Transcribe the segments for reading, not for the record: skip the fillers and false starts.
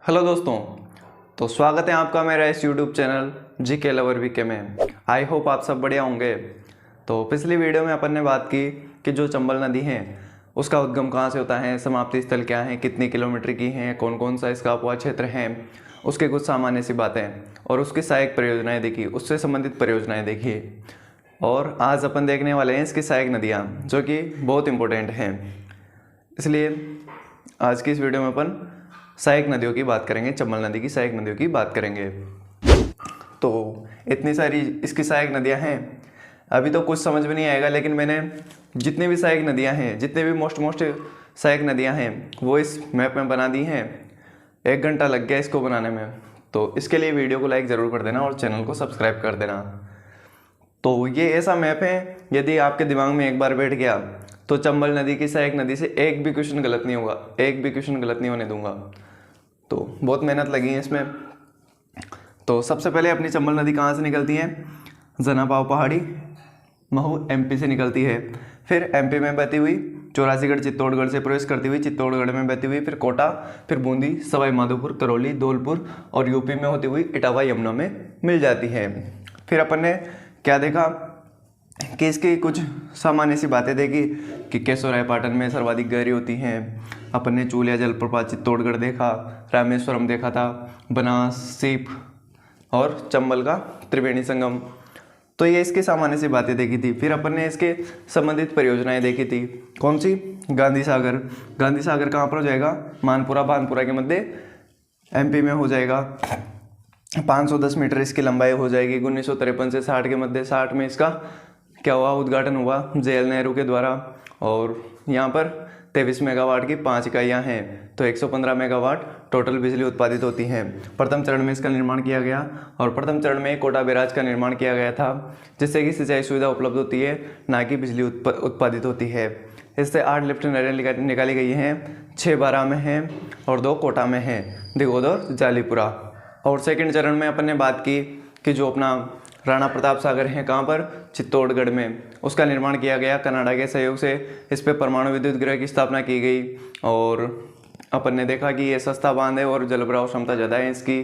Hello दोस्तों, तो स्वागत है आपका मेरा इस YouTube channel GK lover VK में। आई होप आप सब बढ़िया होंगे। तो पिछली वीडियो में अपन ने बात की कि जो चंबल नदी है उसका उद्गम कहाँ से होता है, समाप्ति स्थल क्या है, कितनी किलोमीटर की है, कौन कौन सा इसका अपवाद क्षेत्र है, उसके कुछ सामान्य सी बातें और उसकी सहायक परियोजनाएँ देखी, उससे संबंधित परियोजनाएँ देखी। और आज अपन देखने वाले हैं इसकी सहायक नदियाँ, जो कि बहुत इम्पोर्टेंट हैं। इसलिए आज की इस वीडियो में अपन सहायक नदियों की बात करेंगे, चंबल नदी की सहायक नदियों की बात करेंगे। तो इतनी सारी इसकी सहायक नदियां हैं, अभी तो कुछ समझ में नहीं आएगा, लेकिन मैंने जितनी भी सहायक नदियां हैं, जितने भी मोस्ट सहायक नदियां हैं वो इस मैप में बना दी हैं। 1 घंटा लग गया इसको बनाने में, तो इसके लिए वीडियो को लाइक ज़रूर कर देना और चैनल को सब्सक्राइब कर देना। तो ये ऐसा मैप है, यदि आपके दिमाग में एक बार बैठ गया तो चंबल नदी की सहायक नदी से एक भी क्वेश्चन गलत नहीं होगा, एक भी क्वेश्चन गलत नहीं होने दूंगा। तो बहुत मेहनत लगी है इसमें। तो सबसे पहले अपनी चंबल नदी कहाँ से निकलती है? जनापाव पहाड़ी महू एमपी से निकलती है। फिर एमपी में बहती हुई चौरासीगढ़ चित्तौड़गढ़ से प्रवेश करती हुई चित्तौड़गढ़ में बहती हुई फिर कोटा, फिर बूंदी, सवाई माधोपुर, करौली, धौलपुर और यूपी में होती हुई इटावा यमुना में मिल जाती है। फिर अपन ने क्या देखा कि इसकी कुछ सामान्य सी बातें देखी कि केशोरायपाटन में सर्वाधिक गहरी होती हैं। अपन ने चूलिया जलप्रपात चित्तौड़गढ़ देखा, रामेश्वरम देखा था, बनास, सीप और चंबल का त्रिवेणी संगम। तो ये इसकी सामान्य सी बातें देखी थी। फिर अपन ने इसके संबंधित परियोजनाएं देखी थी। कौन सी? गांधी सागर। गांधी सागर कहाँ पर हो जाएगा? मानपुरा भानपुरा के मध्य एमपी में हो जाएगा। 510 मीटर इसकी लंबाई हो जाएगी। 1953 से 60 के मध्य 60 में इसका क्या हुआ? उद्घाटन हुआ JL नेहरू के द्वारा। और यहाँ पर 23 मेगावाट की 5 इकाइयाँ हैं, तो 115 मेगावाट टोटल बिजली उत्पादित होती हैं। प्रथम चरण में इसका निर्माण किया गया और प्रथम चरण में कोटा बैराज का निर्माण किया गया था, जिससे कि सिंचाई सुविधा उपलब्ध होती है, ना कि बिजली उत्पादित होती है। इससे 8 लिफ्ट नहरें निकाली गई हैं, 6 बारा में हैं और 2 कोटा में हैं, दिगोद और जालीपुरा। और सेकेंड चरण में अपन ने बात की कि जो अपना राणा प्रताप सागर है, कहाँ पर? चित्तौड़गढ़ में, उसका निर्माण किया गया कनाडा के सहयोग से। इस पर परमाणु विद्युत गृह की स्थापना की गई और अपन ने देखा कि ये सस्ता बांध है और जलभराव क्षमता ज़्यादा है इसकी।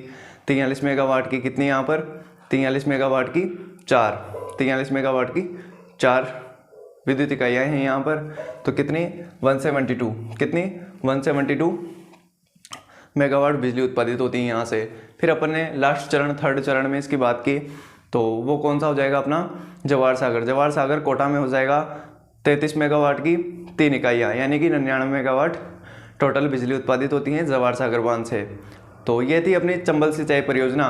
43 मेगावाट की कितनी यहाँ पर? 43 मेगावाट की 4, 43 मेगावाट की 4 विद्युत इकाइयाँ हैं यहाँ पर। तो कितनी? 172, कितनी? 172 मेगावाट बिजली उत्पादित होती है यहाँ से। फिर अपन ने लास्ट चरण, थर्ड चरण में इसकी बात की, तो वो कौन सा हो जाएगा अपना? जवाहर सागर। जवाहर सागर कोटा में हो जाएगा। 33 मेगावाट की 3 इकाइयाँ, यानी कि 99 मेगावाट टोटल बिजली उत्पादित होती हैं जवाहर सागर बांध से। तो ये थी अपनी चंबल सिंचाई परियोजना,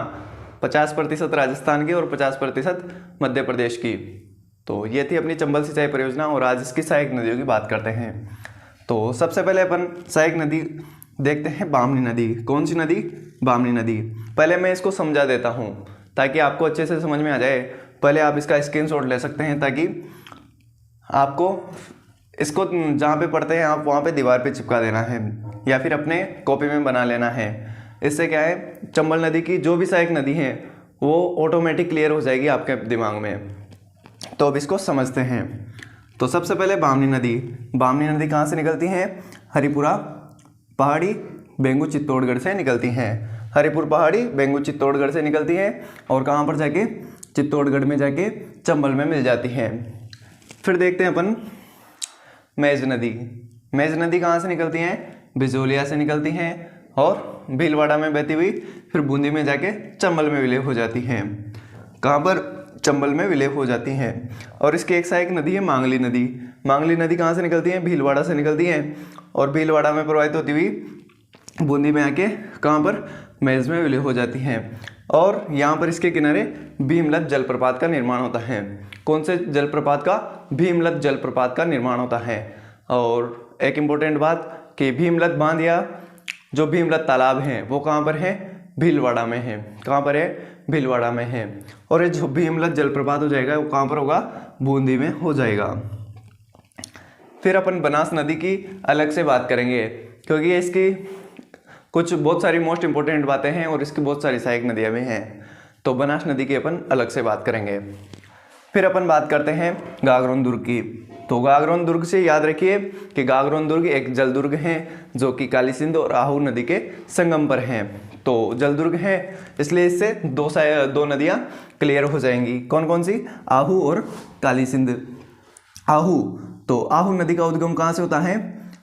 50% राजस्थान की और 50% मध्य प्रदेश की। तो ये थी अपनी चंबल सिंचाई परियोजना। और आज इसकी सहायक नदियों की बात करते हैं। तो सबसे पहले अपन सहायक नदी देखते हैं, बामनी नदी। कौन सी नदी? बामनी नदी। पहले मैं इसको समझा देता हूँ ताकि आपको अच्छे से समझ में आ जाए। पहले आप इसका स्क्रीनशॉट ले सकते हैं, ताकि आपको इसको जहाँ पे पढ़ते हैं आप वहाँ पे दीवार पे चिपका देना है या फिर अपने कॉपी में बना लेना है। इससे क्या है, चंबल नदी की जो भी सहायक नदी है वो ऑटोमेटिक क्लियर हो जाएगी आपके दिमाग में। तो अब इसको समझते हैं। तो सबसे पहले बामनी नदी। बामनी नदी कहाँ से निकलती है? हरिपुरा पहाड़ी बेंगू चित्तौड़गढ़ से निकलती हैं। हरिपुर पहाड़ी बेंगू चित्तौड़गढ़ से निकलती है और कहाँ पर जाके? चित्तौड़गढ़ में जाके चंबल में मिल जाती है। फिर देखते हैं अपन मेज नदी। मेज नदी कहाँ से निकलती हैं? बिजोलिया से निकलती हैं और भीलवाड़ा में बहती हुई फिर बूंदी में जाके चंबल में विलय हो जाती हैं। कहाँ पर? चंबल में विलय हो जाती हैं। और इसकी एक सहायक नदी है मांगली नदी। मांगली नदी कहाँ से निकलती है? भीलवाड़ा से निकलती है और भीलवाड़ा में प्रवाहित होती हुई बूंदी में आके कहाँ पर? मेज में विलय हो जाती हैं। और यहाँ पर इसके किनारे भीमलत जलप्रपात का निर्माण होता है। कौन से जलप्रपात का? भीमलत जलप्रपात का निर्माण होता है। और एक इम्पोर्टेंट बात कि भीमलत बांध या जो भीमलत तालाब हैं वो कहाँ पर है? भीलवाड़ा में है। कहाँ पर है? भीलवाड़ा में है। और ये जो भीमलत जलप्रपात हो जाएगा वो कहाँ पर होगा? बूंदी में हो जाएगा। फिर अपन बनास नदी की अलग से बात करेंगे, क्योंकि इसकी कुछ बहुत सारी मोस्ट इंपॉर्टेंट बातें हैं और इसकी बहुत सारी सहायक नदियाँ भी हैं। तो बनास नदी की अपन अलग से बात करेंगे। फिर अपन बात करते हैं गागरोन दुर्ग की। तो गागरोन दुर्ग से याद रखिए कि गागरोन दुर्ग एक जल दुर्ग है जो कि काली सिंध और आहू नदी के संगम पर हैं। तो जल दुर्ग है इसलिए इससे दो नदियां क्लियर हो जाएंगी। कौन कौन सी? आहू और काली सिंध। आहू, तो आहू नदी का उद्गम कहाँ से होता है?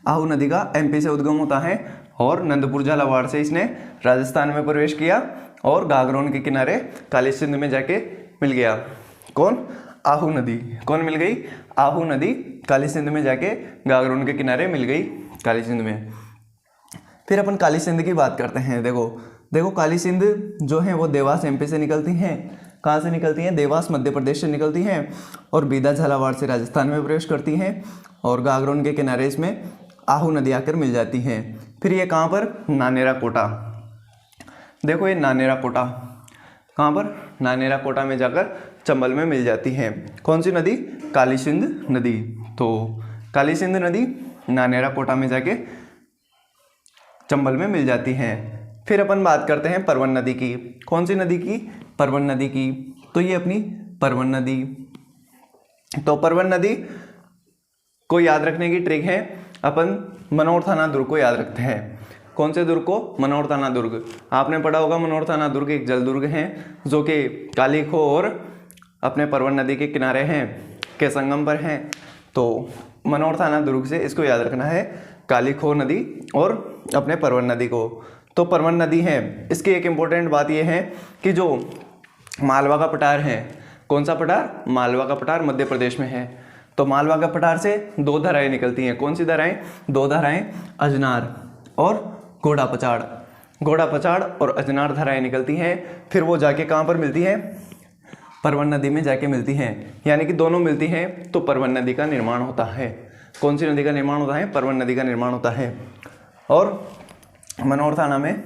आहू नदी का एमपी से उद्गम होता है और नंदपुर झालावाड़ से इसने राजस्थान में प्रवेश किया और गागरोन के किनारे काली सिंध में जाके मिल गया। कौन? आहू नदी। कौन मिल गई? आहू नदी काली सिंध में जाके गागरोन के किनारे मिल गई काली सिंध में। फिर अपन काली सिंध की बात करते हैं। देखो काली सिंध जो है वो देवास एमपी से निकलती हैं। कहाँ से निकलती हैं? देवास मध्य प्रदेश से निकलती हैं और बीदा झालावाड़ से राजस्थान में प्रवेश करती हैं और गागरोन के किनारे इसमें आहू नदी आकर मिल जाती हैं। फिर ये कहाँ पर? नानेरा कोटा। देखो ये नानेरा कोटा कहाँ पर? नानेरा कोटा में जाकर चंबल में मिल जाती हैं। कौन सी नदी? काली सिंध नदी। तो काली सिंध नदी नानेरा कोटा में जाके चंबल में मिल जाती हैं। फिर अपन बात करते हैं परवन नदी की। कौन सी नदी की? परवन नदी की। तो ये अपनी परवन नदी। तो परवन नदी को याद रखने की ट्रिक है, अपन मनोर थाना दुर्ग को याद रखते हैं। कौन से दुर्ग को? मनोर थाना दुर्ग। आपने पढ़ा होगा मनोर थाना दुर्ग एक जल दुर्ग है जो कि काली खो और अपने परवन नदी के किनारे हैं के संगम पर हैं। तो मनोर थाना दुर्ग से इसको याद रखना है, काली खो नदी और अपने परवन नदी को। तो परवन नदी है, इसकी एक इम्पोर्टेंट बात यह है कि जो मालवा का पठार है, कौन सा पठार? मालवा का पठार मध्य प्रदेश में है। तो मालवा का पठार से दो धाराएं निकलती हैं। कौन सी धाराएं? दो धाराएं अजनार और घोड़ा पचाड़। घोड़ा पचाड़ और अजनार धाराएं निकलती हैं। फिर वो जाके कहाँ पर मिलती हैं? परवन नदी में जाके मिलती हैं। यानी कि दोनों मिलती हैं तो परवन नदी का निर्माण होता है। कौन सी नदी का निर्माण होता है? परवन नदी का निर्माण होता है। और मनोर थाना में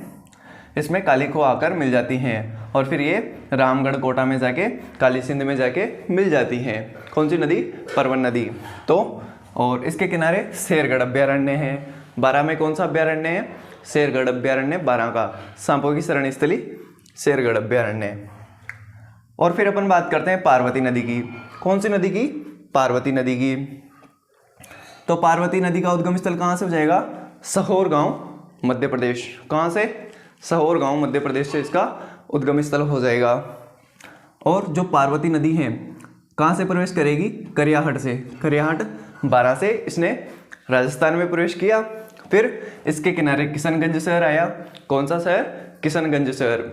इसमें काली खो आकर मिल जाती हैं और फिर ये रामगढ़ कोटा में जाके काली सिंध में जाके मिल जाती हैं। कौन सी नदी? परवन नदी। तो और इसके किनारे शेरगढ़ अभ्यारण्य है। बारां में कौन सा अभ्यारण्य है? शेरगढ़ अभ्यारण्य बारां का। सांपों की शरण स्थली शेरगढ़ अभ्यारण्य। और फिर अपन बात करते हैं पार्वती नदी की। कौन सी नदी की? पार्वती नदी की। तो पार्वती नदी का उद्गम स्थल कहाँ से हो जाएगा? सहोर गांव मध्य प्रदेश। कहाँ से? सहोर गांव मध्य प्रदेश से इसका उद्गम स्थल हो जाएगा। और जो पार्वती नदी है कहाँ से प्रवेश करेगी? करियाहट से। करियाहट बारां से इसने राजस्थान में प्रवेश किया। फिर इसके किनारे किशनगंज शहर आया। कौन सा शहर? किशनगंज शहर।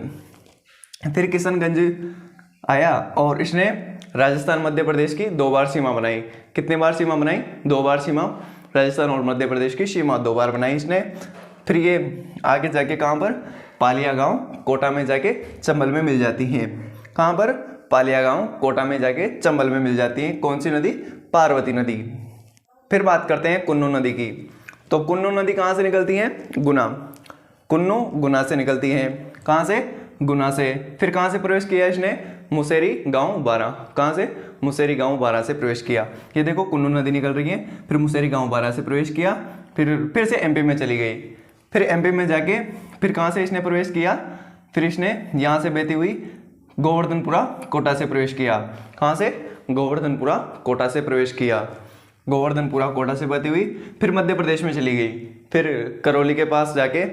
फिर किशनगंज आया और इसने राजस्थान मध्य प्रदेश की 2 बार सीमा बनाई। कितने बार सीमा बनाई? 2 बार सीमा राजस्थान और मध्य प्रदेश की सीमा 2 बार बनाई इसने। फिर ये आगे जाके कहाँ पर? पालिया गांव कोटा में जाके चंबल में मिल जाती हैं। कहाँ पर? पालिया गांव कोटा में जाके चंबल में मिल जाती हैं। कौन सी नदी? पार्वती नदी। फिर बात करते हैं कुन्नू नदी की। तो कुन्नू नदी कहाँ से निकलती है? गुना। कुन्नू गुना से निकलती है। कहाँ से? गुना से। फिर कहाँ से प्रवेश किया इसने? मुसेरी गांव बारां। कहाँ से? मुसेरी गांव बारां से प्रवेश किया। ये देखो कुन्नू नदी निकल रही है, फिर मुसेरी गांव बारां से प्रवेश किया, फिर से एमपी में चली गई। फिर एमपी में जाके फिर कहाँ से इसने प्रवेश किया? फिर इसने यहाँ से बहती हुई गोवर्धनपुरा कोटा से प्रवेश किया। कहाँ से? गोवर्धनपुरा कोटा से प्रवेश किया। गोवर्धनपुरा कोटा से बहती हुई फिर मध्य प्रदेश में चली गई। फिर करौली के पास जाके,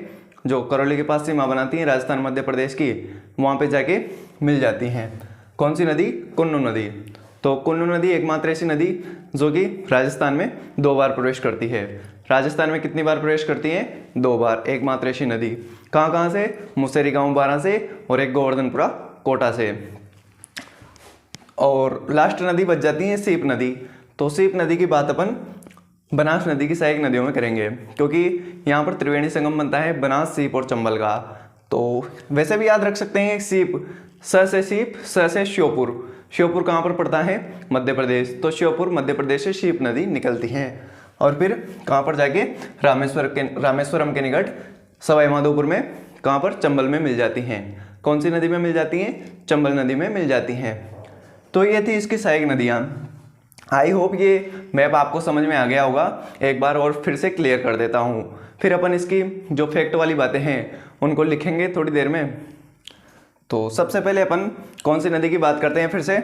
जो करौली के पास सीमा बनाती है राजस्थान मध्य प्रदेश की, वहाँ पे जाके मिल जाती हैं। कौन सी नदी? कुन्नू नदी। तो कुन्नू नदी एकमात्र ऐसी नदी जो कि राजस्थान में 2 बार प्रवेश करती है। राजस्थान में कितनी बार प्रवेश करती है? 2 बार। एकमात्र ऐसी नदी। कहाँ कहाँ से? मुसेरी गांव बारां से और एक गोवर्धनपुरा कोटा से। और लास्ट नदी बच जाती है सीप नदी। तो सीप नदी की बात अपन बनास नदी की सहायक नदियों में करेंगे, क्योंकि यहाँ पर त्रिवेणी संगम बनता है बनास, सीप और चंबल का। तो वैसे भी याद रख सकते हैं सीप, स से सीप, स से श्योपुर। श्योपुर कहाँ पर पड़ता है? मध्य प्रदेश। तो श्योपुर मध्य प्रदेश से सीप नदी निकलती है और फिर कहाँ पर जाके रामेश्वरम के निकट सवाई माधोपुर में कहाँ पर? चंबल में मिल जाती हैं। कौन सी नदी में मिल जाती हैं? चंबल नदी में मिल जाती हैं। तो ये थी इसकी सहायक नदियाँ। आई होप ये मैप आपको समझ में आ गया होगा। एक बार और फिर से क्लियर कर देता हूँ, फिर अपन इसकी जो फैक्ट वाली बातें हैं उनको लिखेंगे थोड़ी देर में। तो सबसे पहले अपन कौन सी नदी की बात करते हैं? फिर से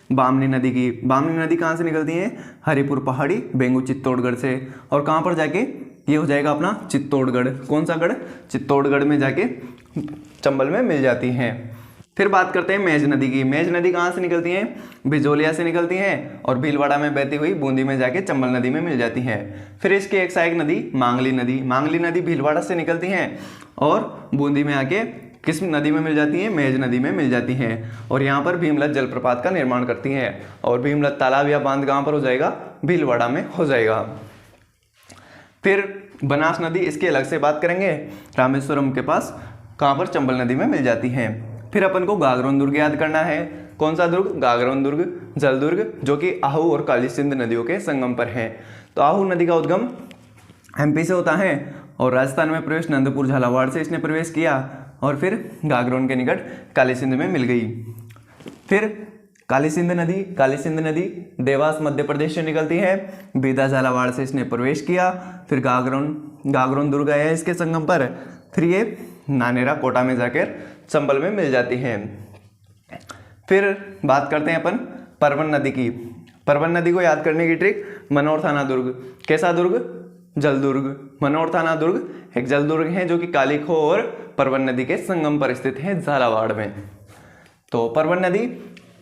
बामनी नदी की। बामनी नदी कहाँ से निकलती है? हरिपुर पहाड़ी, बेंगू, चित्तौड़गढ़ से। और कहाँ पर जाके ये हो जाएगा अपना चित्तौड़गढ़। कौन सा गढ़? चित्तौड़गढ़ में जाके चंबल में मिल जाती हैं। फिर बात करते हैं मेज नदी की। मेज नदी कहाँ से निकलती है? बिजोलिया से निकलती हैं और भीलवाड़ा में बहती हुई बूंदी में जाके चंबल नदी में मिल जाती हैं। फिर इसकी एक सहायक नदी मांगली नदी। मांगली नदी भीलवाड़ा से निकलती हैं और बूंदी में आके किस नदी में मिल जाती हैं? मेज नदी में मिल जाती हैं। और यहाँ पर भीमलत जलप्रपात का निर्माण करती हैं। और भीमलत तालाब या बांध कहाँ पर हो जाएगा? भीलवाड़ा में हो जाएगा। फिर बनास नदी, इसकी अलग से बात करेंगे। रामेश्वरम के पास कहाँ पर? चंबल नदी में मिल जाती हैं। फिर अपन को गागरोन दुर्ग याद करना है। कौन सा दुर्ग? गागरोन दुर्ग, जल दुर्ग, जो कि आहू और काली सिंध नदियों के संगम पर है। तो आहू नदी का उद्गम एमपी से होता है और राजस्थान में प्रवेश नंदपुर झालावाड़ से इसने प्रवेश किया और फिर गागरोन के निकट काली सिंध में मिल गई। फिर काली सिंध नदी देवास मध्य प्रदेश से निकलती है। बीदा झालावाड़ से इसने प्रवेश किया। फिर गागरोन दुर्ग आया इसके संगम पर। फिर ये नानेरा कोटा में जाकर चंबल में मिल जाती हैं। फिर बात करते हैं अपन परवन नदी की। परवन नदी को याद करने की ट्रिक, मनोर थाना दुर्ग। कैसा दुर्ग? जल दुर्ग। मनोर थाना दुर्ग एक जल दुर्ग है जो कि कालीखो और परवन नदी के संगम पर स्थित है झालावाड़ में। तो परवन नदी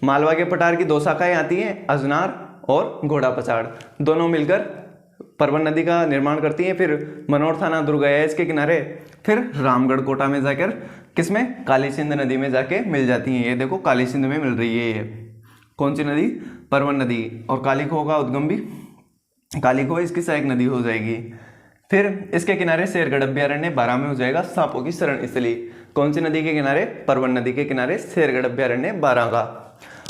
मालवा के पठार की दो शाखाएं आती हैं, अजनार और घोड़ा पछाड़, दोनों मिलकर परवन नदी का निर्माण करती हैं। फिर मनोर थाना दुर्ग है इसके किनारे। फिर रामगढ़ कोटा में जाकर किसमें? काली सिंध नदी में जाके मिल जाती हैं। ये देखो काली सिंध में मिल रही है ये। कौन सी नदी? परवन नदी। और कालीखो का उद्गम भी कालीखो इसकी सहायक नदी हो जाएगी। फिर इसके किनारे शेरगढ़ अभ्यारण्य 12 में हो जाएगा सांपों की शरण स्थली। कौन सी नदी के किनारे? परवन नदी के किनारे शेरगढ़ अभ्यारण्य 12 का।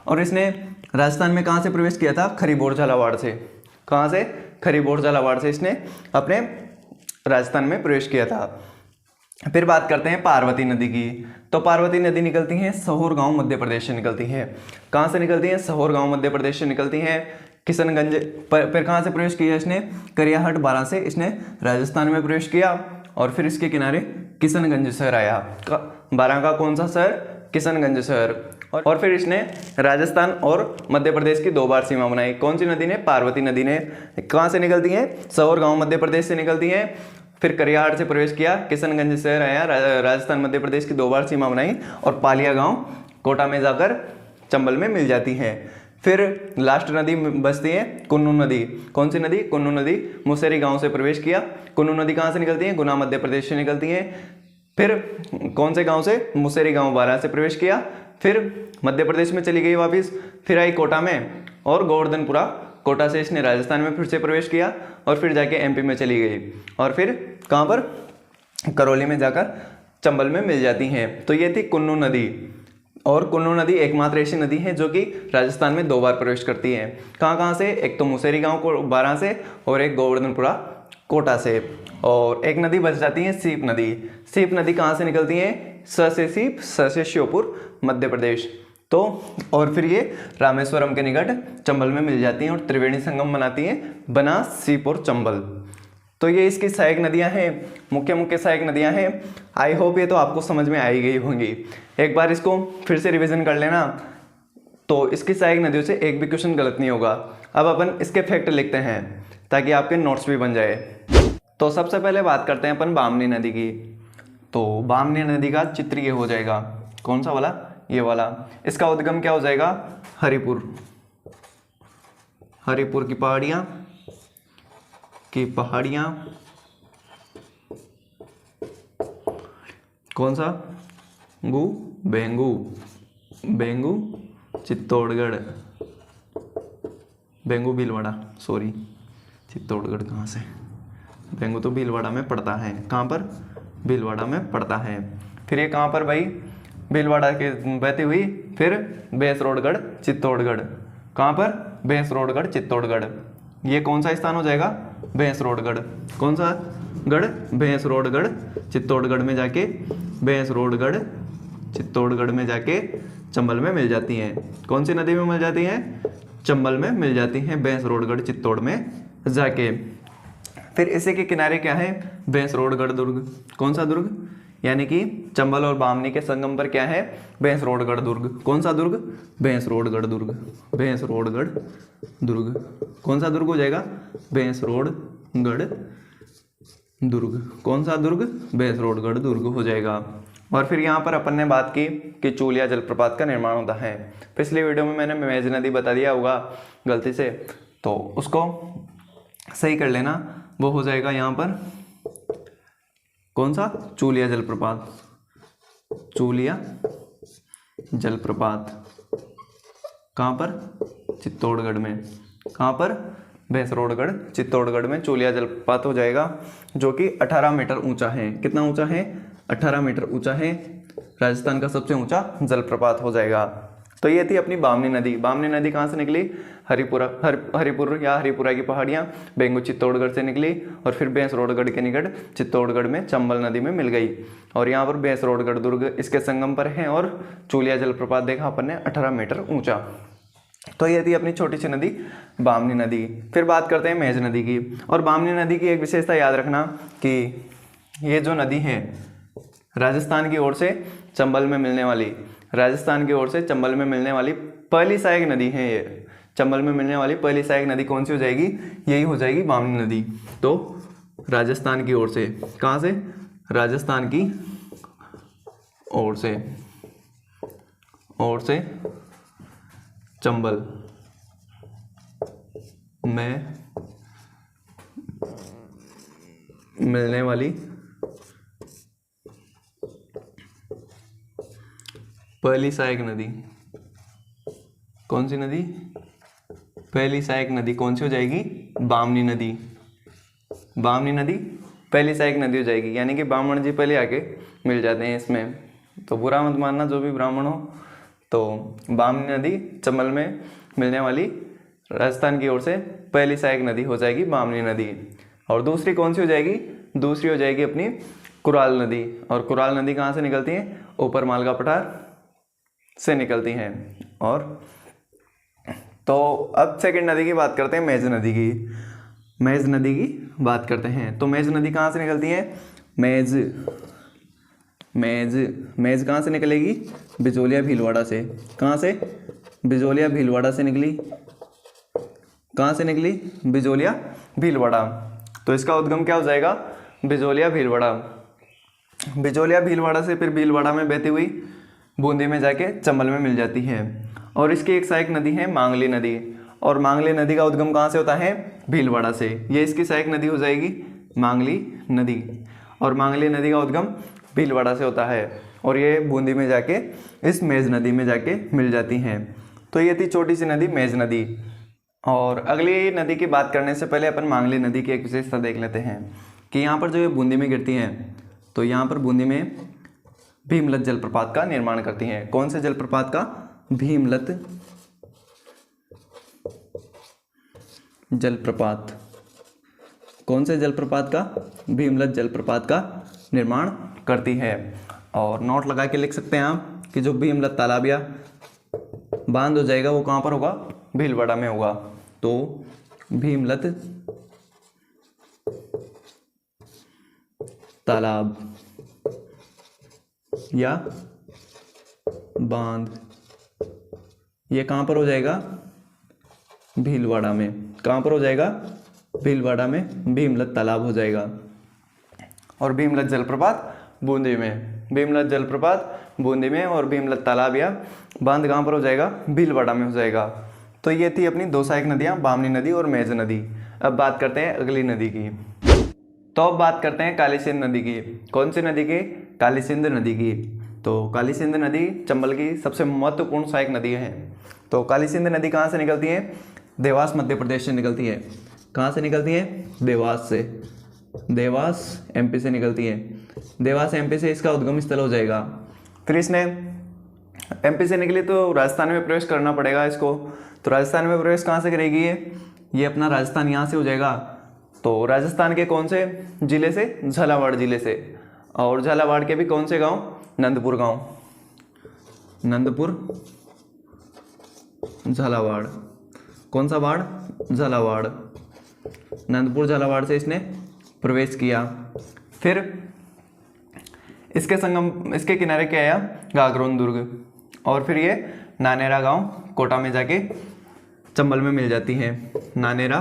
और इसने राजस्थान में कहाँ से प्रवेश किया था? खरीबोर झालावाड़ से। कहाँ से? खरीबोर झालावाड़ से इसने अपने राजस्थान में प्रवेश किया था। फिर बात करते हैं पार्वती नदी की। तो पार्वती नदी निकलती है सहोर गांव मध्य प्रदेश से निकलती है। कहाँ से निकलती है? सहोर गांव मध्य प्रदेश से निकलती है। किशनगंज फिर कहाँ से प्रवेश किया इसने? करियाहट 12 से इसने राजस्थान में प्रवेश किया और फिर इसके किनारे किशनगंज शहर आया। 12 का कौन सा शहर? किशनगंज शहर। और फिर इसने राजस्थान और मध्य प्रदेश की 2 बार सीमा बनाई। कौन सी नदी ने? पार्वती नदी ने। कहाँ से निकलती है? सहोर गांव मध्य प्रदेश से निकलती है। फिर करियाहाट से प्रवेश किया, किशनगंज शहर आया, राजस्थान मध्य प्रदेश की 2 बार सीमा बनाई और पालिया गांव कोटा में जाकर चंबल में मिल जाती है। फिर लास्ट नदी बचती है कुन्नू नदी। कौन सी नदी? कुन्नू नदी। मुसेरी गांव से प्रवेश किया। कुन्नू नदी कहाँ से निकलती है? गुना मध्य प्रदेश से निकलती है। फिर कौन से गांव से? मुसेरी गांव 12 से प्रवेश किया। फिर मध्य प्रदेश में चली गई वापस। फिर आई कोटा में और गोवर्धनपुरा कोटा से इसने राजस्थान में फिर से प्रवेश किया और फिर जाके एमपी में चली गई और फिर कहाँ पर? करौली में जाकर चंबल में मिल जाती हैं। तो ये थी कुन्नू नदी। और कुन्नू नदी एकमात्र ऐसी नदी है जो कि राजस्थान में 2 बार प्रवेश करती है। कहाँ से? एक तो मुसेरी गांव को 12 से और एक गोवर्धनपुरा कोटा से। और एक नदी बच जाती है सीप नदी। सीप नदी कहाँ से निकलती है? स से सीप, स से श्योपुर, मध्य प्रदेश। तो और फिर ये रामेश्वरम के निकट चंबल में मिल जाती हैं और त्रिवेणी संगम बनाती हैं बनास, सीप और चंबल। तो ये इसकी सहायक नदियां हैं, मुख्य सहायक नदियां हैं। आई होप ये तो आपको समझ में आई गई होंगी। एक बार इसको फिर से रिवीजन कर लेना तो इसकी सहायक नदियों से एक भी क्वेश्चन गलत नहीं होगा। अब अपन इसके फैक्ट लिखते हैं ताकि आपके नोट्स भी बन जाए। तो सबसे पहले बात करते हैं अपन बामनी नदी की। तो बामनी नदी का चित्र ये हो जाएगा। कौन सा वाला? ये वाला। इसका उद्गम क्या हो जाएगा? हरिपुर की पहाड़ियाँ कौन सा? बेंगू चित्तौड़गढ़, बेंगू भीलवाड़ा, सॉरी चित्तौड़गढ़ कहाँ से? बेंगू तो भीलवाड़ा में पड़ता है। कहाँ पर? भीलवाड़ा में पड़ता है। फिर ये कहाँ पर भाई? भीलवाड़ा के बहती हुई फिर भैंसरोडगढ़ चित्तौड़गढ़। कहाँ पर? भैंसरोडगढ़ चित्तौड़गढ़। ये कौन सा स्थान हो जाएगा? भैंसरोडगढ़। कौन सा गढ़? भैंसरोडगढ़ चित्तौड़गढ़ में जाके चित्तौड़गढ़ में जाके चंबल में मिल जाती हैं। कौन सी नदी में मिल जाती हैं? चंबल में मिल जाती हैं भैंसरोडगढ़ चित्तौड़ में जाके। फिर इसी के किनारे क्या है? भैंसरोडगढ़ दुर्ग। कौन सा दुर्ग? यानी कि चंबल और बामनी के संगम पर क्या है, भैंसरोडगढ़ दुर्ग। कौन सा दुर्ग, भैंसरोडगढ़ दुर्ग। भैंसरोडगढ़ दुर्ग, कौन सा दुर्ग हो जाएगा, भैंसरोडगढ़ दुर्ग। कौन सा दुर्ग, भैंसरोडगढ़ दुर्ग हो जाएगा। और फिर यहाँ पर अपन ने बात की कि चूलिया जलप्रपात का निर्माण होता है। पिछली वीडियो में मैंने मेज नदी बता दिया होगा गलती से, तो उसको सही कर लेना। वो हो जाएगा यहाँ पर कौन सा, चूलिया जलप्रपात। चूलिया जलप्रपात कहाँ पर, चित्तौड़गढ़ में। कहाँ पर, भैंसरोडगढ़ चित्तौड़गढ़ में चूलिया जलप्रपात हो जाएगा, जो कि 18 मीटर ऊंचा है। कितना ऊंचा है, 18 मीटर ऊंचा है। राजस्थान का सबसे ऊंचा जलप्रपात हो जाएगा। तो ये थी अपनी बामनी नदी। बामनी नदी कहाँ से निकली, हरिपुर या हरिपुरा की पहाड़ियाँ बेंगू चित्तौड़गढ़ से निकली और फिर भैंसरोडगढ़ के निकट चित्तौड़गढ़ में चंबल नदी में मिल गई। और यहाँ पर भैंसरोडगढ़ दुर्ग इसके संगम पर है और चूलिया जलप्रपात देखा अपन ने 18 मीटर ऊंचा। तो ये थी अपनी छोटी सी नदी बामनी नदी। फिर बात करते हैं मेज नदी की। और बामनी नदी की एक विशेषता याद रखना कि ये जो नदी है राजस्थान की ओर से चंबल में मिलने वाली, राजस्थान की ओर से चंबल में मिलने वाली पहली सहायक नदी है। ये चंबल में मिलने वाली पहली सहायक नदी कौन सी हो जाएगी, यही हो जाएगी बामनी नदी। तो राजस्थान की ओर से, कहाँ से, राजस्थान की ओर से चंबल में मिलने वाली पहली सहायक नदी, कौन सी नदी, पहली सहायक नदी कौन सी हो जाएगी, बामनी नदी। बामनी नदी पहली सहायक नदी हो जाएगी, यानी कि ब्राह्मण जी पहले आके मिल जाते हैं इसमें। तो बुरा मत मानना जो भी ब्राह्मण हो। तो बामनी नदी चंबल में मिलने वाली राजस्थान की ओर से पहली सहायक नदी हो जाएगी बामनी नदी। और दूसरी कौन सी हो जाएगी, दूसरी हो जाएगी अपनी कुराल नदी। और कुराल नदी कहाँ से निकलती है, ऊपर मालगा पठार से निकलती हैं। और तो अब सेकंड नदी की बात करते हैं, मेज नदी की। मेज नदी की बात करते हैं। तो मेज नदी कहाँ से निकलती है, मेज कहाँ से निकलेगी, बिजोलिया भीलवाड़ा से। कहाँ से, बिजोलिया भीलवाड़ा से निकली। कहाँ से निकली, बिजोलिया भीलवाड़ा। तो इसका उद्गम क्या हो जाएगा, बिजोलिया भीलवाड़ा। बिजोलिया भीलवाड़ा से फिर भीलवाड़ा में बहती हुई बूंदी में जाके चंबल में मिल जाती है। और इसकी एक सहायक नदी है मांगली नदी। और मांगली नदी का उद्गम कहाँ से होता है, भीलवाड़ा से। ये इसकी सहायक नदी हो जाएगी मांगली नदी। और मांगली नदी का उद्गम भीलवाड़ा से होता है और ये बूंदी में जाके इस मेज नदी में जाके मिल जाती हैं। तो ये थी छोटी सी नदी मेज नदी। और अगली नदी की बात करने से पहले अपन मांगली नदी की एक विशेषता देख लेते हैं कि यहाँ पर जो ये बूंदी में गिरती हैं, तो यहाँ पर बूंदी में भीमलत जलप्रपात का निर्माण करती हैं। कौन से जलप्रपात का, भीमलत जलप्रपात। कौन से जलप्रपात का, भीमलत जलप्रपात का निर्माण करती है। और नोट लगा के लिख सकते हैं आप कि जो भीमलत तालाब या बांध हो जाएगा वो कहाँ पर होगा, भीलवाड़ा में होगा। तो भीमलत तालाब या बांध ये कहाँ पर हो जाएगा, भीलवाड़ा में। कहाँ पर हो जाएगा, भीलवाड़ा में भीमलत तालाब हो जाएगा। और भीमलत जलप्रपात बूंदी में, भीमलत जलप्रपात बूंदी में और भीमलत तालाब या बांध कहाँ पर हो जाएगा, भीलवाड़ा में हो जाएगा। तो ये थी अपनी दो सहायक नदियाँ, बामनी नदी और मेज नदी। अब बात करते हैं अगली नदी की। तो अब बात करते हैं काली सिंध नदी की। कौन सी नदी की, काली सिंध नदी की। तो काली सिंध नदी चंबल की सबसे महत्वपूर्ण सहायक नदी है। तो काली सिंध नदी कहाँ से निकलती है, देवास मध्य प्रदेश से निकलती है। कहाँ से निकलती है, देवास से। देवास एमपी से निकलती है। देवास एमपी से इसका उद्गम स्थल हो जाएगा। फिर इसने एमपी से निकली तो राजस्थान में प्रवेश करना पड़ेगा इसको। तो राजस्थान में प्रवेश कहाँ से करेगी ये अपना राजस्थान यहाँ से हो जाएगा। तो राजस्थान के कौन से जिले से, झालावाड़ जिले से। और झालावाड़ के भी कौन से गांव, नंदपुर गांव। नंदपुर झालावाड़, कौन सा वाड़, झालावाड़। नंदपुर झालावाड़ से इसने प्रवेश किया। फिर इसके किनारे क्या आया, गागरोन दुर्ग, और फिर ये नानेरा गांव कोटा में जाके चंबल में मिल जाती है। नानेरा,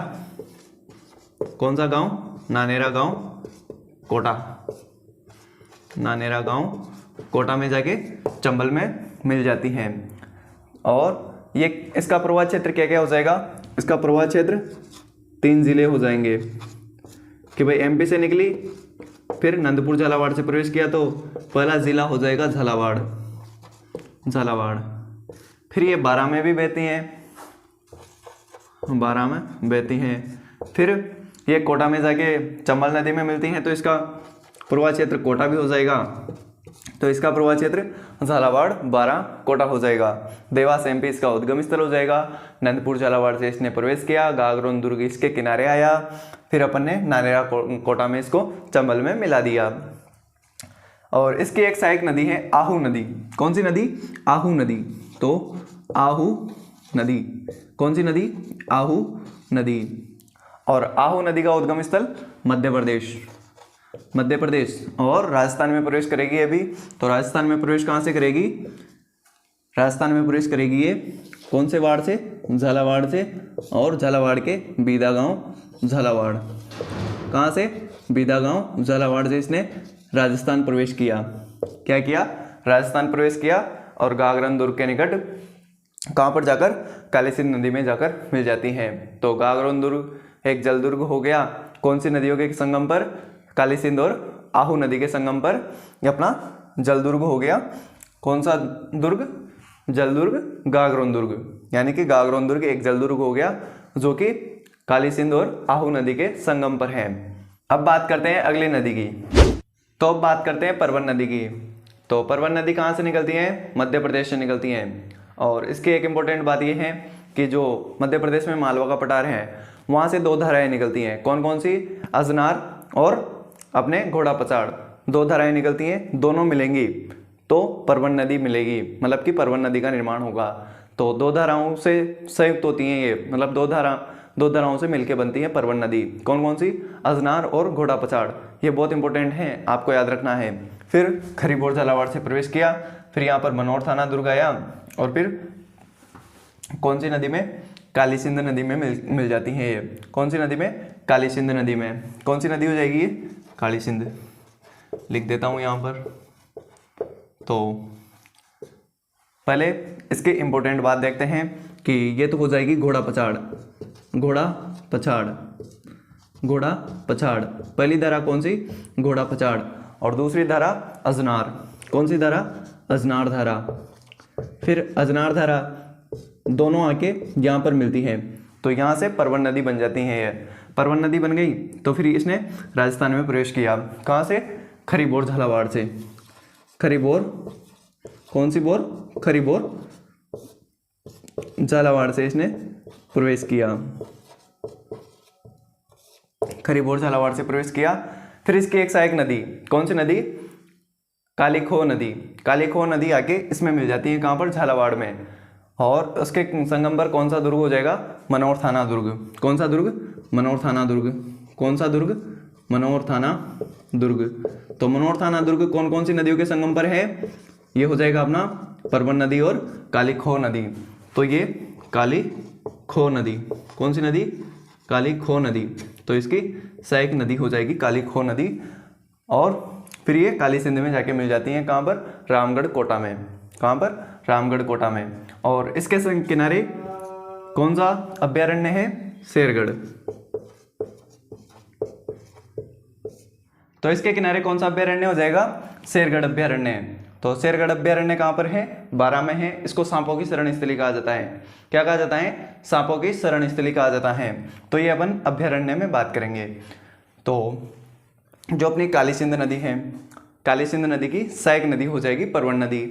कौन सा गांव, नानेरा गांव कोटा, नानेरा गांव कोटा में जाके चंबल में मिल जाती हैं। और ये इसका प्रवाह क्षेत्र क्या क्या हो जाएगा, इसका प्रवाह क्षेत्र 3 जिले हो जाएंगे कि भाई एमपी से निकली, फिर नंदपुर झालावाड़ से प्रवेश किया तो पहला जिला हो जाएगा झालावाड़, झालावाड़। फिर ये बारां में भी बहती हैं, बारां में बहती हैं। फिर ये कोटा में जाके चंबल नदी में मिलती हैं, तो इसका प्रवाह क्षेत्र कोटा भी हो जाएगा। तो इसका प्रवाह क्षेत्र झालावाड़, बारां, कोटा हो जाएगा। देवास एमपी इसका उद्गम स्थल हो जाएगा। नंदपुर झालावाड़ से इसने प्रवेश किया, गागरोन दुर्ग इसके किनारे आया, फिर अपन ने नानेरा कोटा में इसको चंबल में मिला दिया। और इसकी एक सहायक नदी है आहू नदी। कौन सी नदी, आहू नदी। तो आहू नदी, कौन सी नदी, आहू नदी। और आहू नदी का उद्गम स्थल मध्य प्रदेश, मध्य प्रदेश और राजस्थान में प्रवेश करेगी अभी। तो राजस्थान में प्रवेश कहाँ से करेगी, राजस्थान में प्रवेश करेगी ये कौन से वार्ड से, झालावाड़ से, और झालावाड़ के बीदा गांव झालावाड़, कहाँ से, बीदा गांव झालावाड़ से इसने राजस्थान प्रवेश किया। क्या किया, राजस्थान प्रवेश किया। और गागरोन दुर्ग के निकट कहाँ पर जाकर, काली सिंध नदी में जाकर मिल जाती हैं। तो गागरोन दुर्ग एक जल दुर्ग हो गया, कौन सी नदियों के संगम पर, काली सिंध और आहू नदी के संगम पर ये अपना जल दुर्ग हो गया। कौन सा दुर्ग, जल दुर्ग, गागरोन दुर्ग, यानी कि गागरोन दुर्ग एक जल दुर्ग हो गया जो कि काली सिंध और आहू नदी के संगम पर है। अब बात करते हैं अगली नदी की। तो अब बात करते हैं परवन नदी की। तो परवन नदी कहाँ से निकलती है, मध्य प्रदेश से निकलती हैं। और इसकी एक इम्पोर्टेंट बात यह है कि जो मध्य प्रदेश में मालवा का पठार है वहाँ से 2 धाराएं निकलती हैं। कौन कौन सी, अजनार और अपने घोड़ा पचाड़, 2 धाराएं निकलती हैं, दोनों मिलेंगी तो परवन नदी मिलेगी, मतलब कि परवन नदी का निर्माण होगा। तो 2 धाराओं से संयुक्त होती हैं ये, मतलब 2 धाराओं से मिलकर बनती है परवन नदी। कौन कौन सी, अजनार और घोड़ा पचाड़, ये बहुत इंपॉर्टेंट है, आपको याद रखना है। फिर खरीबोर झालावाड़ से प्रवेश किया, फिर यहाँ पर मनोर थाना दुर्ग आया, और फिर कौन सी नदी में, काली सिंध नदी में मिल जाती हैं ये। कौन सी नदी में, काली सिंध नदी में। कौन सी नदी हो जाएगी ये, काली सिंध, लिख देता हूँ यहाँ पर। तो पहले इसके इम्पोर्टेंट बात देखते हैं कि ये तो हो जाएगी घोड़ा पचाड़, घोड़ा पछाड़, घोड़ा पछाड़। पहली धारा कौन सी, घोड़ा पछाड़। और दूसरी धारा अजनार, कौन सी धारा, अजनार धारा। फिर अजनार धारा दोनों आके यहाँ पर मिलती है, तो यहाँ से परवन नदी बन जाती है। ये परवन नदी बन गई तो फिर इसने राजस्थान में प्रवेश किया। कहाँ से, खरीबोर झालावाड़ से, खरीबोर, कौन सी बोर, खरीबोर झालावाड़ से इसने प्रवेश किया, खरीबोर झालावाड़ से प्रवेश किया। फिर इसकी एक सहायक नदी, कौन सी नदी, काली खो नदी। काली खो नदी आके इसमें मिल जाती है, कहाँ पर, झालावाड़ में। और उसके संगम पर कौन सा दुर्ग हो जाएगा, मनोर थाना दुर्ग। कौन सा दुर्ग, मनोर थाना दुर्ग। कौन सा दुर्ग, मनोर थाना दुर्ग। तो मनोर थाना दुर्ग कौन कौन सी नदियों के संगम पर है, ये हो जाएगा अपना परवन नदी और काली खो नदी। तो ये काली खो नदी, कौन सी नदी, काली खो नदी। तो इसकी सहायक नदी हो जाएगी काली खो नदी। और फिर ये काली सिंध में जाके मिल जाती हैं, कहाँ पर, रामगढ़ कोटा में। कहाँ पर, रामगढ़ कोटा में। और इसके किनारे कौन सा अभ्यारण्य है, शेरगढ़। तो इसके किनारे कौन सा अभ्यारण्य हो जाएगा, शेरगढ़ अभ्यारण्य। तो शेरगढ़ अभ्यारण्य कहाँ पर है, बारां में है। इसको सांपों की शरण स्थली कहा जाता है। क्या कहा जाता है, सांपों की शरण स्थली कहा जाता है। तो ये अपन अभ्यारण्य में बात करेंगे। तो जो अपनी काली सिंध नदी है, काली सिंध नदी की सहायक नदी हो जाएगी परवन नदी।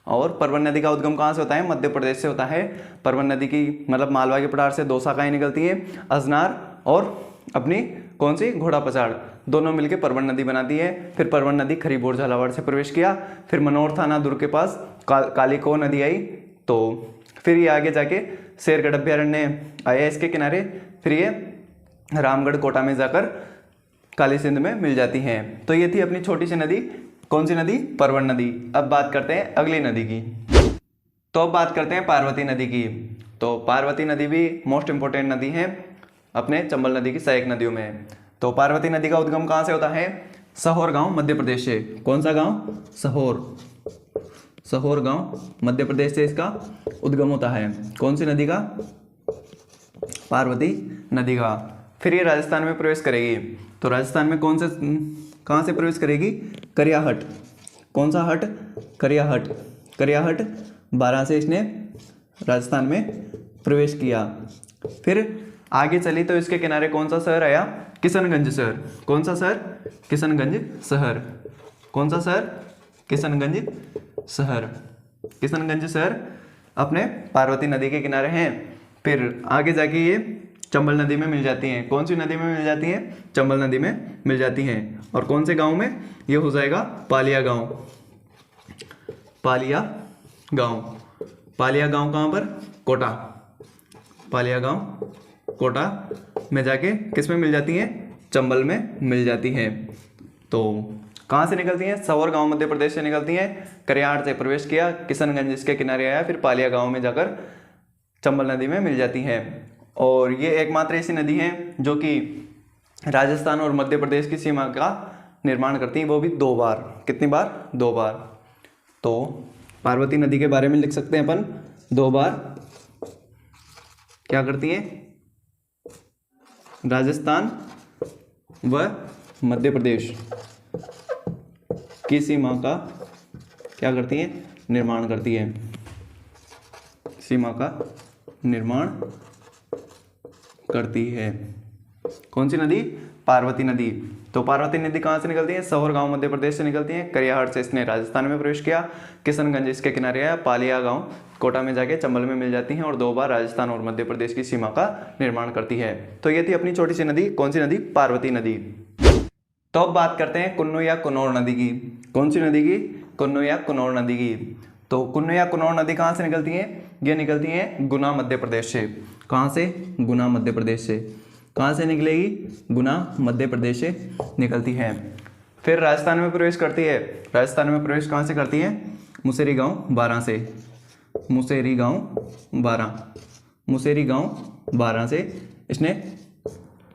और परवन नदी का उद्गम कहाँ से होता है, मध्य प्रदेश से होता है। परवन नदी की मतलब मालवा के पठार से 2 शाखाएं निकलती हैं, अजनार और अपनी कौन सी, घोड़ा पचाड़, दोनों मिलकर परवन नदी बनाती है। फिर परवन नदी खरीबोर झालावाड़ से प्रवेश किया, फिर मनोर थाना दुर्ग के पास काली खो नदी आई, तो फिर ये आगे जाके शेरगढ़ अभ्यारण्य आया इसके किनारे। फिर ये रामगढ़ कोटा में जाकर काली सिंध में मिल जाती हैं। तो ये थी अपनी छोटी सी नदी कौन सी नदी? परवन नदी। अब बात करते हैं अगली नदी की। तो अब बात करते हैं पार्वती नदी की। तो पार्वती नदी भी मोस्ट इंपॉर्टेंट नदी है अपने चंबल नदी की सहायक नदियों में। तो पार्वती नदी का उद्गम कहाँ से होता है? सहोर गांव मध्य प्रदेश से। कौन सा गांव? सहोर। सहोर गांव मध्य प्रदेश से इसका उद्गम होता है। कौन सी नदी का? पार्वती नदी का। फिर ये राजस्थान में प्रवेश करेगी। तो राजस्थान में कहाँ से प्रवेश करेगी? करियाहट। कौन सा हट? करियाहट। करियाहट 12 से इसने राजस्थान में प्रवेश किया। फिर आगे चली तो इसके किनारे कौन सा शहर आया? किशनगंज शहर। कौन सा शहर? किशनगंज शहर। कौन सा शहर? किशनगंज शहर। किशनगंज शहर अपने पार्वती नदी के किनारे हैं। फिर आगे जाके ये चंबल नदी में मिल जाती हैं। कौन सी नदी में मिल जाती हैं? चंबल नदी में मिल जाती हैं। और कौन से गांव में? ये हो जाएगा पालिया गांव। पालिया गांव। पालिया गांव कहाँ पर? कोटा। पालिया गांव कोटा में जाके किस में मिल जाती हैं? चंबल में मिल जाती हैं। तो कहाँ से निकलती हैं? सहोर गांव मध्य प्रदेश से निकलती हैं। करियाट से प्रवेश किया, किशनगंज इसके किनारे आया, फिर पालिया गांव में जाकर चंबल नदी में मिल जाती हैं। और ये एकमात्र ऐसी नदी है जो कि राजस्थान और मध्य प्रदेश की सीमा का निर्माण करती है, वो भी 2 बार। कितनी बार? 2 बार। तो पार्वती नदी के बारे में लिख सकते हैं अपन 2 बार क्या करती है? राजस्थान व मध्य प्रदेश की सीमा का क्या करती है? निर्माण करती है। सीमा का निर्माण करती है। कौन सी नदी? पार्वती नदी। तो पार्वती नदी कहाँ से निकलती है? सहोर गांव मध्य प्रदेश से निकलती है। करियाहट से इसने राजस्थान में प्रवेश किया, किशनगंज इसके किनारे आया, पालिया गांव कोटा में जाके चंबल में मिल जाती हैं और 2 बार राजस्थान और मध्य प्रदेश की सीमा का निर्माण करती है। तो ये थी अपनी छोटी सी नदी। कौन सी नदी? पार्वती नदी। तो अब बात करते हैं कुन्नू या कुनौर नदी की। कौन सी नदी की? कुन्नू या कुनौर नदी की। तो कुन्नू या कुनौर नदी कहाँ से निकलती है? ये निकलती है गुना मध्य प्रदेश से। कहाँ से? गुना मध्य प्रदेश से। कहाँ से निकलेगी? गुना मध्य प्रदेश से निकलती है। फिर राजस्थान में प्रवेश करती है। राजस्थान में प्रवेश कहाँ से करती है? मुसेरी गांव 12 से। मुसेरी गांव 12। मुसेरी गांव 12 से इसने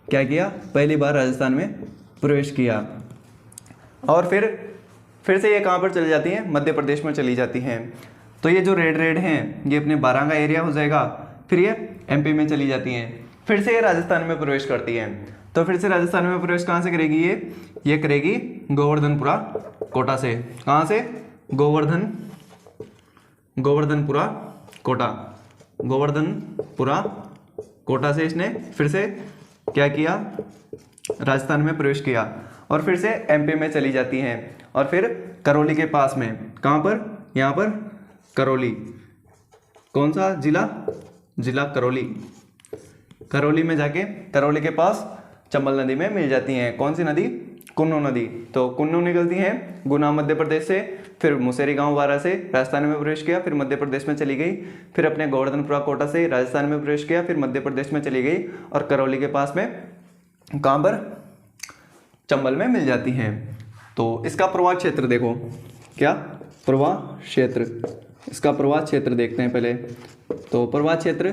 क्या किया? पहली बार राजस्थान में प्रवेश किया। और फिर से ये कहाँ पर चली जाती हैं? मध्य प्रदेश में चली जाती हैं। तो ये जो रेड हैं ये अपने 12 का एरिया हो जाएगा। फिर ये एमपी में चली जाती हैं। फिर से ये राजस्थान में प्रवेश करती हैं। तो फिर से राजस्थान में प्रवेश कहाँ से करेगी? ये करेगी गोवर्धनपुरा कोटा से। कहाँ से? गोवर्धनपुरा कोटा। गोवर्धनपुरा कोटा से इसने फिर से क्या किया? राजस्थान में प्रवेश किया और फिर से एमपी में चली जाती हैं। और फिर करौली के पास में, कहाँ पर? यहाँ पर करौली। कौन सा जिला? जिला करौली। करौली में जाके करौली के पास चंबल नदी में मिल जाती हैं। कौन सी नदी? कुन्नू नदी। तो कुन्नू निकलती है गुना मध्य प्रदेश से, फिर मुसेरी गांव 12 से राजस्थान में प्रवेश किया, फिर मध्य प्रदेश में चली गई, फिर अपने गोवर्धनपुरा कोटा से राजस्थान में प्रवेश किया, फिर मध्य प्रदेश में चली गई और करौली के पास में कहाँ पर? चंबल में मिल जाती हैं। तो इसका प्रवाह क्षेत्र देखो। क्या? प्रवाह क्षेत्र। इसका प्रवाह क्षेत्र देखते हैं पहले। तो प्रवाह क्षेत्र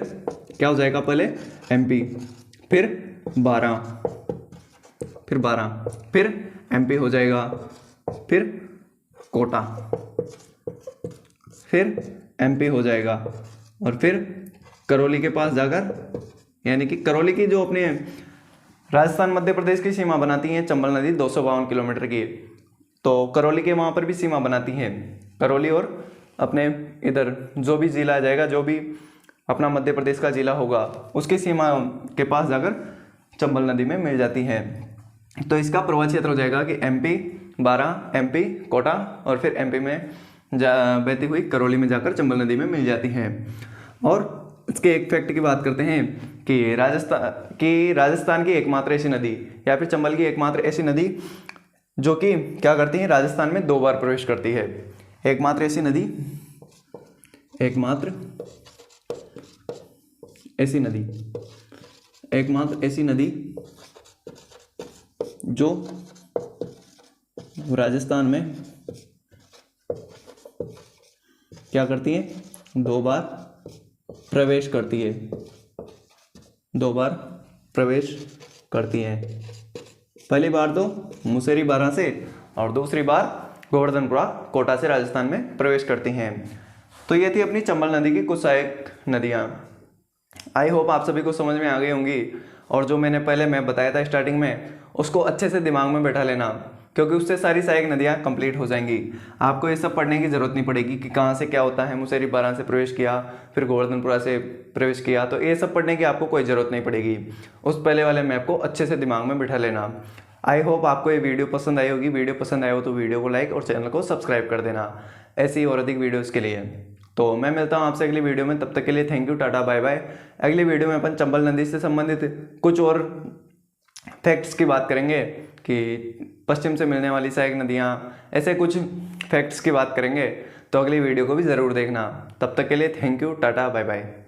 क्या हो जाएगा? पहले एमपी, फिर 12, फिर एमपी हो जाएगा, फिर कोटा, फिर एमपी हो जाएगा और फिर करौली के पास जाकर, यानी कि करौली की जो अपने राजस्थान मध्य प्रदेश की सीमा बनाती है चंबल नदी 252 किलोमीटर की। तो करौली के वहाँ पर भी सीमा बनाती है। करौली और अपने इधर जो भी जिला आ जाएगा, जो भी अपना मध्य प्रदेश का जिला होगा, उसकी सीमा के पास जाकर चंबल नदी में मिल जाती है। तो इसका प्रवाह क्षेत्र हो जाएगा कि एमपी 12, एमपी कोटा और फिर एमपी में बहती हुई करौली में जाकर चंबल नदी में मिल जाती है। और इसके एक फैक्ट की बात करते हैं कि राजस्थान की एकमात्र ऐसी नदी या फिर चंबल की एकमात्र ऐसी नदी जो कि क्या करती है? राजस्थान में 2 बार प्रवेश करती है। एकमात्र ऐसी नदी जो राजस्थान में क्या करती है, 2 बार प्रवेश करती है, 2 बार प्रवेश करती है। पहली बार तो मुसेरी बारा से और दूसरी बार गोवर्धनपुरा कोटा से राजस्थान में प्रवेश करती हैं। तो ये थी अपनी चंबल नदी की कुछ सहायक नदियाँ। आई होप आप सभी को समझ में आ गई होंगी, और जो मैंने पहले मैं बताया था स्टार्टिंग में उसको अच्छे से दिमाग में बैठा लेना, क्योंकि उससे सारी सहायक नदियाँ कंप्लीट हो जाएंगी। आपको ये सब पढ़ने की ज़रूरत नहीं पड़ेगी कि कहाँ से क्या होता है, मुसेरी बारा से प्रवेश किया फिर गोवर्धनपुरा से प्रवेश किया, तो ये सब पढ़ने की आपको कोई ज़रूरत नहीं पड़ेगी। उस पहले वाले मैप को अच्छे से दिमाग में बैठा लेना। आई होप आपको ये वीडियो पसंद आई होगी। वीडियो पसंद आया हो तो वीडियो को लाइक और चैनल को सब्सक्राइब कर देना ऐसी और अधिक वीडियोज़ के लिए। तो मैं मिलता हूँ आपसे अगली वीडियो में, तब तक के लिए thank you, tata bye bye. अगली वीडियो में अपन चंबल नदी से संबंधित कुछ और फैक्ट्स की बात करेंगे कि पश्चिम से मिलने वाली सहायक नदियाँ, ऐसे कुछ फैक्ट्स की बात करेंगे। तो अगली वीडियो को भी ज़रूर देखना। तब तक के लिए thank you, tata bye bye.